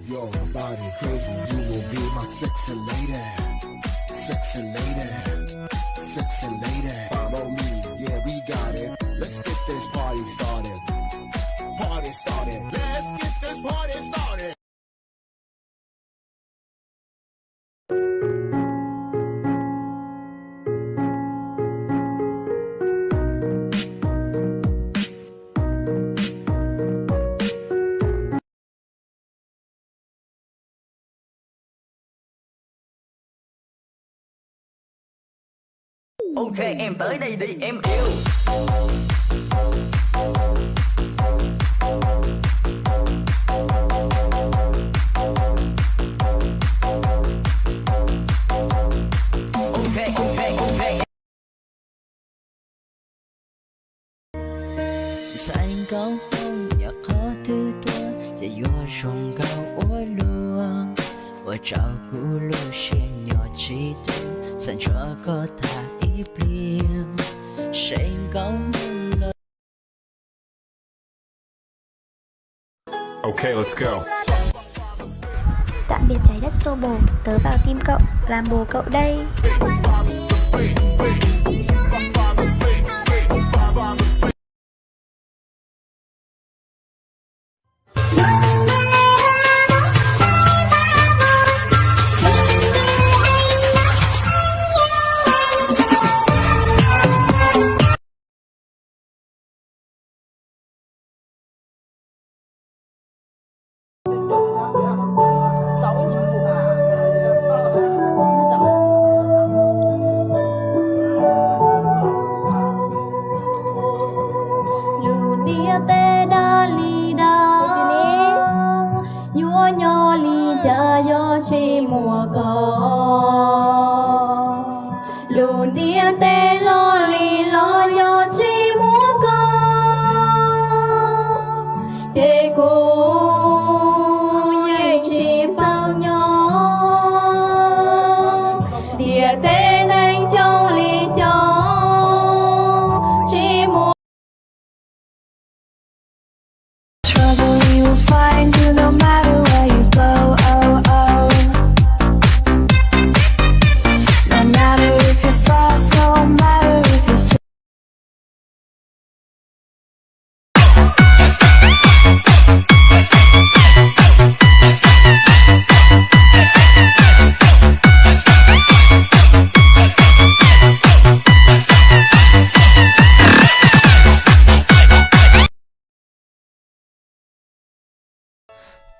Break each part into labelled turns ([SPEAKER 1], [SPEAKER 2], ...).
[SPEAKER 1] Your body crazy, you will be my sexy lady. Sexy lady, sexy lady. Follow me, yeah, we got it. Let's get this party started. Party started. Let's get this party started.
[SPEAKER 2] Ok em tới đây đi em yêu.
[SPEAKER 3] Xanh高峰也好得多，这月中高我路，我照顾路线要记得，三车个他一边，谁高梦了。
[SPEAKER 4] Okay, let's go.
[SPEAKER 5] Tạm biệt trái đất xô bồ, tớ vào tim cậu, làm bồ cậu đây.
[SPEAKER 6] Mùa cỏ lùn đi tê lo lì lo yo chi mùa cỏ chê cô yên chi sao nhỏ địa tê nanh trong lì cho chi mùa.
[SPEAKER 7] Trouble you will find you no matter where you go.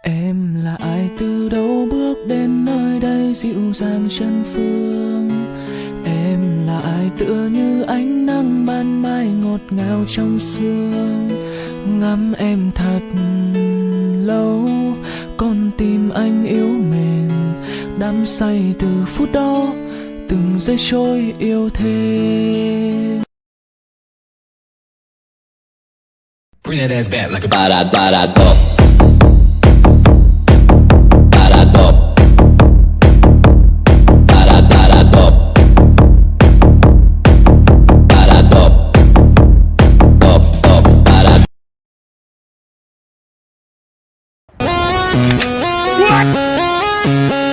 [SPEAKER 8] Em là ai từ đâu bước đến nơi đây dịu dàng chân phương. Em là ai tựa như ánh nắng ban mai ngọt ngào trong sương. Ngắm em thật lâu, con tim anh yếu mềm, đắm say từ phút đó, từng giây trôi yêu thêm.
[SPEAKER 9] Bring that ass back like a ba-da-ba-da-dop.
[SPEAKER 5] What?